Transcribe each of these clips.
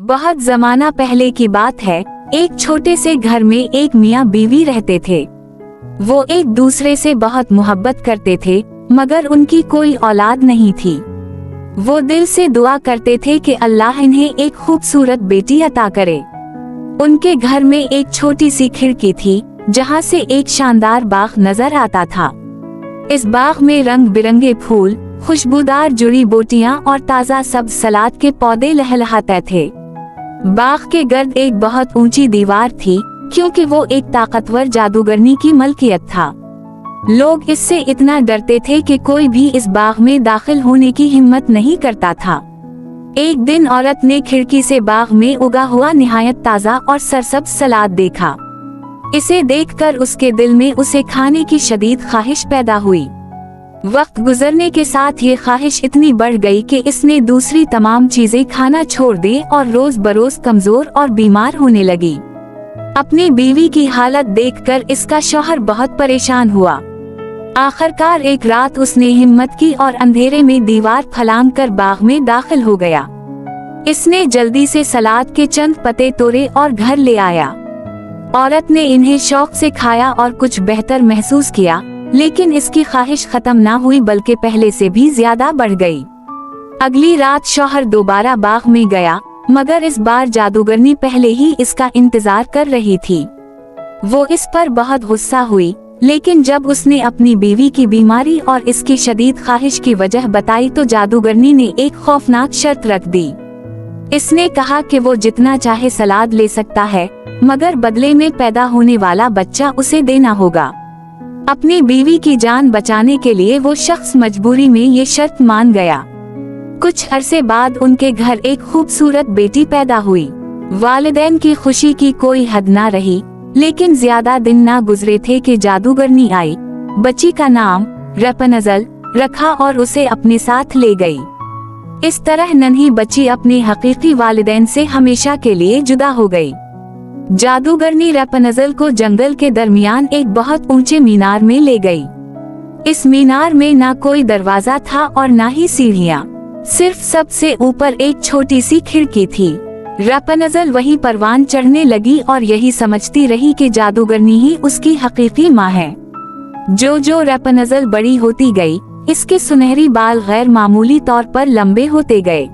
बहुत जमाना पहले की बात है। एक छोटे से घर में एक मियाँ बीवी रहते थे। वो एक दूसरे से बहुत मोहब्बत करते थे, मगर उनकी कोई औलाद नहीं थी। वो दिल से दुआ करते थे कि अल्लाह इन्हें एक खूबसूरत बेटी अता करे। उनके घर में एक छोटी सी खिड़की थी, जहाँ से एक शानदार बाग नजर आता था। इस बाग में रंग बिरंगे फूल, खुशबूदार जुड़ी बूटियां और ताज़ा सब्ज सलाद के पौधे लहलहाते थे। बाग के गर्द एक बहुत ऊंची दीवार थी, क्योंकि वो एक ताकतवर जादूगरनी की मलकियत था। लोग इससे इतना डरते थे कि कोई भी इस बाग में दाखिल होने की हिम्मत नहीं करता था। एक दिन औरत ने खिड़की से बाग में उगा हुआ निहायत ताज़ा और सरसब्ज सलाद देखा। इसे देखकर उसके दिल में उसे खाने की शदीद ख्वाहिश पैदा हुई। वक्त गुजरने के साथ ये ख्वाहिश इतनी बढ़ गई कि इसने दूसरी तमाम चीजें खाना छोड़ दी और रोज बरोज कमजोर और बीमार होने लगी। अपनी बीवी की हालत देखकर इसका शौहर बहुत परेशान हुआ। आखिरकार एक रात उसने हिम्मत की और अंधेरे में दीवार फलांग कर बाग में दाखिल हो गया। इसने जल्दी से सलाद के चंद पत्ते तोड़े और घर ले आया। औरत ने इन्हें शौक से खाया और कुछ बेहतर महसूस किया, लेकिन इसकी ख्वाहिश खत्म ना हुई बल्कि पहले से भी ज्यादा बढ़ गई। अगली रात शौहर दोबारा बाग में गया, मगर इस बार जादूगरनी पहले ही इसका इंतजार कर रही थी। वो इस पर बहुत गुस्सा हुई, लेकिन जब उसने अपनी बीवी की बीमारी और इसकी शदीद ख्वाहिश की वजह बताई तो जादूगरनी ने एक खौफनाक शर्त रख दी। इसने कहा कि वो जितना चाहे सलाद ले सकता है, मगर बदले में पैदा होने वाला बच्चा उसे देना होगा। अपनी बीवी की जान बचाने के लिए वो शख्स मजबूरी में ये शर्त मान गया। कुछ अरसे बाद उनके घर एक खूबसूरत बेटी पैदा हुई। वालिदैन की खुशी की कोई हद ना रही, लेकिन ज्यादा दिन ना गुजरे थे कि जादूगरनी आई, बच्ची का नाम रैपुंज़ेल रखा और उसे अपने साथ ले गई। इस तरह नन्ही बच्ची अपने हकीकी वालिदैन से हमेशा के लिए जुदा हो गई। जादूगरनी रैपुंज़ेल को जंगल के दरमियान एक बहुत ऊंचे मीनार में ले गई। इस मीनार में ना कोई दरवाजा था और ना ही सीढ़ियाँ, सिर्फ सबसे ऊपर एक छोटी सी खिड़की थी। रैपुंज़ेल वहीं परवान चढ़ने लगी और यही समझती रही कि जादूगरनी ही उसकी हकीकी माँ है। जो रैपुंज़ेल बड़ी होती गई, इसके सुनहरी बाल गैर मामूली तौर पर लंबे होते गए।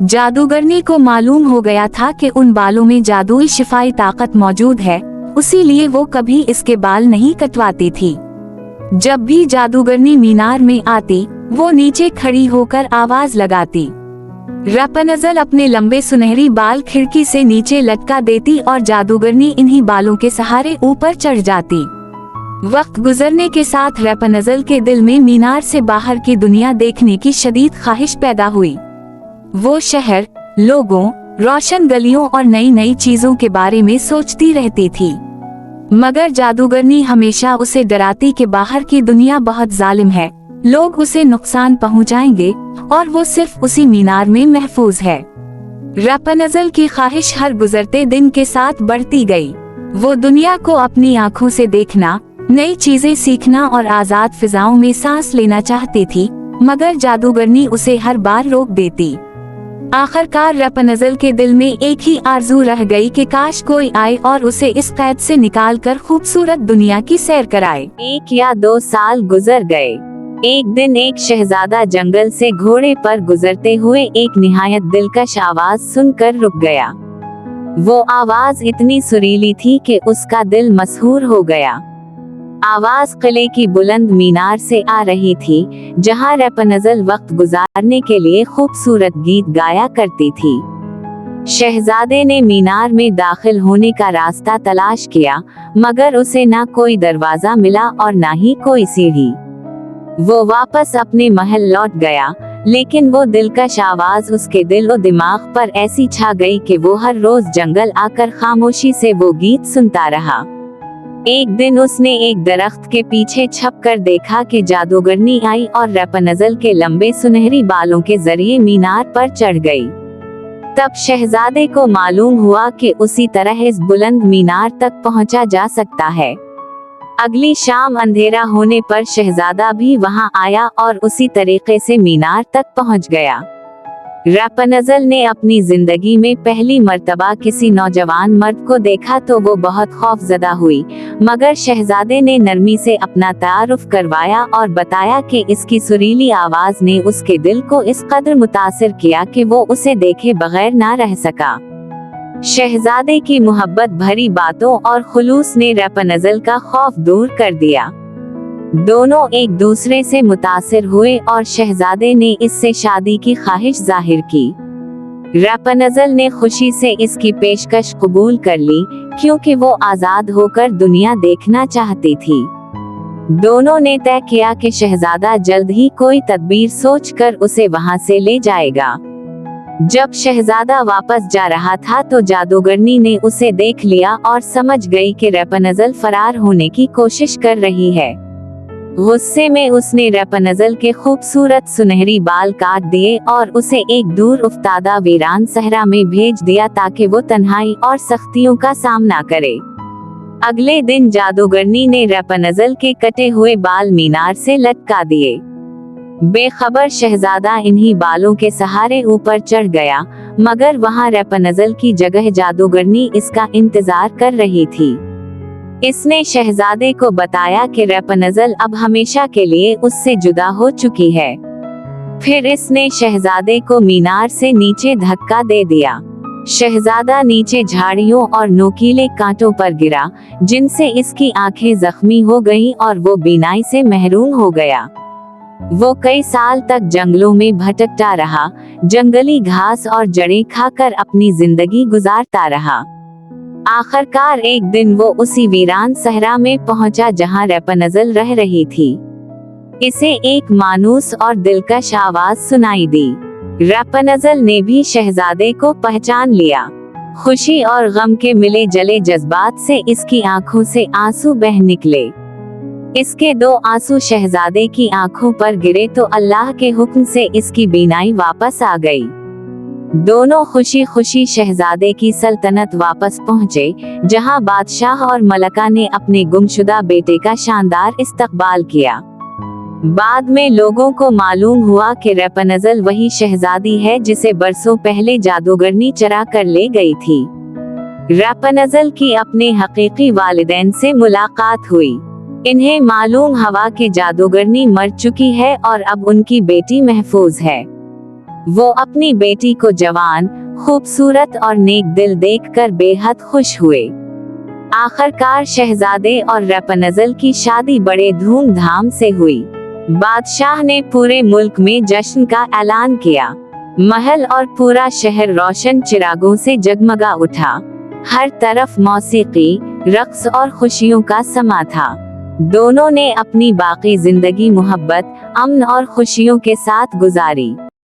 जादूगरनी को मालूम हो गया था कि उन बालों में जादुई शिफाई ताकत मौजूद है, इसीलिए वो कभी इसके बाल नहीं कटवाती थी। जब भी जादूगरनी मीनार में आती, वो नीचे खड़ी होकर आवाज लगाती। रैपुंज़ेल अपने लंबे सुनहरी बाल खिड़की से नीचे लटका देती और जादूगरनी इन्हीं बालों के सहारे ऊपर चढ़ जाती। वक्त गुजरने के साथ रैपुंज़ेल के दिल में मीनार से बाहर की दुनिया देखने की शदीद ख्वाहिश पैदा हुई। वो शहर, लोगों, रोशन गलियों और नई नई चीजों के बारे में सोचती रहती थी, मगर जादूगरनी हमेशा उसे डराती कि बाहर की दुनिया बहुत जालिम है, लोग उसे नुकसान पहुंचाएंगे और वो सिर्फ उसी मीनार में महफूज है। रैपुंज़ेल की ख्वाहिश हर गुजरते दिन के साथ बढ़ती गई। वो दुनिया को अपनी आँखों से देखना, नई चीजें सीखना और आजाद फिजाओं में सांस लेना चाहती थी, मगर जादूगरनी उसे हर बार रोक देती। आखिरकार रैपुंज़ेल के दिल में एक ही आरज़ू रह गई कि काश कोई आए और उसे इस कैद से निकालकर खूबसूरत दुनिया की सैर कराए। 1 या 2 साल गुजर गए। एक दिन एक शहजादा जंगल से घोड़े पर गुजरते हुए एक निहायत दिलकश आवाज सुनकर रुक गया। वो आवाज इतनी सुरीली थी कि उसका दिल मसहूर हो गया। आवाज किले की बुलंद मीनार से आ रही थी, जहां रैपुंज़ेल वक्त गुजारने के लिए खूबसूरत गीत गाया करती थी। शहजादे ने मीनार में दाखिल होने का रास्ता तलाश किया, मगर उसे ना कोई दरवाजा मिला और ना ही कोई सीढ़ी। वो वापस अपने महल लौट गया, लेकिन वो दिलकश आवाज उसके दिल और दिमाग पर ऐसी छा गई कि वो हर रोज जंगल आकर खामोशी से वो गीत सुनता रहा। एक दिन उसने एक दरख्त के पीछे छपकर देखा कि जादूगरनी आई और रैपुंज़ेल के लंबे सुनहरी बालों के जरिए मीनार पर चढ़ गई। तब शहजादे को मालूम हुआ कि उसी तरह इस बुलंद मीनार तक पहुंचा जा सकता है। अगली शाम अंधेरा होने पर शहजादा भी वहां आया और उसी तरीके से मीनार तक पहुंच गया। रैपुंज़ेल ने अपनी जिंदगी में पहली मर्तबा किसी नौजवान मर्द को देखा तो वो बहुत खौफजदा हुई, मगर शहजादे ने नरमी से अपना तारुफ करवाया और बताया कि इसकी सुरीली आवाज ने उसके दिल को इस कदर मुतासिर किया कि वो उसे देखे बगैर ना रह सका। शहजादे की मोहब्बत भरी बातों और खुलूस ने रैपुंज़ेल का खौफ दूर कर दिया। दोनों एक दूसरे से मुतासिर हुए और शहजादे ने इससे शादी की ख्वाहिश जाहिर की। रैपुंज़ेल ने खुशी से इसकी पेशकश कबूल कर ली, क्योंकि वो आजाद होकर दुनिया देखना चाहती थी। दोनों ने तय किया कि शहजादा जल्द ही कोई तदबीर सोचकर उसे वहां से ले जाएगा। जब शहजादा वापस जा रहा था तो जादूगरनी ने उसे देख लिया और समझ गई कि रैपुंज़ेल फरार होने की कोशिश कर रही है। गुस्से में उसने रैपुंज़ेल के खूबसूरत सुनहरी बाल काट दिए और उसे एक दूर उफ्तादा वीरान सहरा में भेज दिया ताकि वो तन्हाई और सख्तियों का सामना करे। अगले दिन जादूगरनी ने रैपुंज़ेल के कटे हुए बाल मीनार से लटका दिए। बेखबर शहजादा इन्हीं बालों के सहारे ऊपर चढ़ गया, मगर वहां रैपुंज़ेल की जगह जादूगरनी इसका इंतजार कर रही थी। इसने शहजादे को बताया कि रैपुंज़ेल अब हमेशा के लिए उससे जुदा हो चुकी है। फिर इसने शहजादे को मीनार से नीचे धक्का दे दिया। शहजादा नीचे झाड़ियों और नोकीले कांटों पर गिरा, जिनसे इसकी आंखें जख्मी हो गईं और वो बीनाई से महरूम हो गया। वो कई साल तक जंगलों में भटकता रहा, जंगली घास और जड़ें खाकर अपनी जिंदगी गुजारता रहा। आखिरकार एक दिन वो उसी वीरान सहरा में पहुंचा जहां रैपुंज़ेल रह रही थी। इसे एक मानूस और दिलकश आवाज सुनाई दी। रैपुंज़ेल ने भी शहजादे को पहचान लिया। खुशी और गम के मिले जले जज्बात से इसकी आंखों से आंसू बह निकले। इसके 2 आंसू शहजादे की आंखों पर गिरे तो अल्लाह के हुक्म से इसकी बीनाई वापस आ गई। दोनों खुशी खुशी शहजादे की सल्तनत वापस पहुँचे, जहां बादशाह और मलका ने अपने गुमशुदा बेटे का शानदार इस्तकबाल किया। बाद में लोगों को मालूम हुआ कि रैपुंज़ेल वही शहजादी है जिसे बरसों पहले जादूगरनी चरा कर ले गई थी। रैपुंज़ेल की अपने हकीकी वालिदैन से मुलाकात हुई। इन्हें मालूम हुआ कि जादूगरनी मर चुकी है और अब उनकी बेटी महफूज है। वो अपनी बेटी को जवान, खूबसूरत और नेक दिल देखकर बेहद खुश हुए। आखिरकार शहजादे और रैपुंज़ेल की शादी बड़े धूमधाम से हुई। बादशाह ने पूरे मुल्क में जश्न का ऐलान किया। महल और पूरा शहर रोशन चिरागों से जगमगा उठा। हर तरफ मौसीकी, रक्स और खुशियों का समा था। दोनों ने अपनी बाकी जिंदगी मोहब्बत, अमन और खुशियों के साथ गुजारी।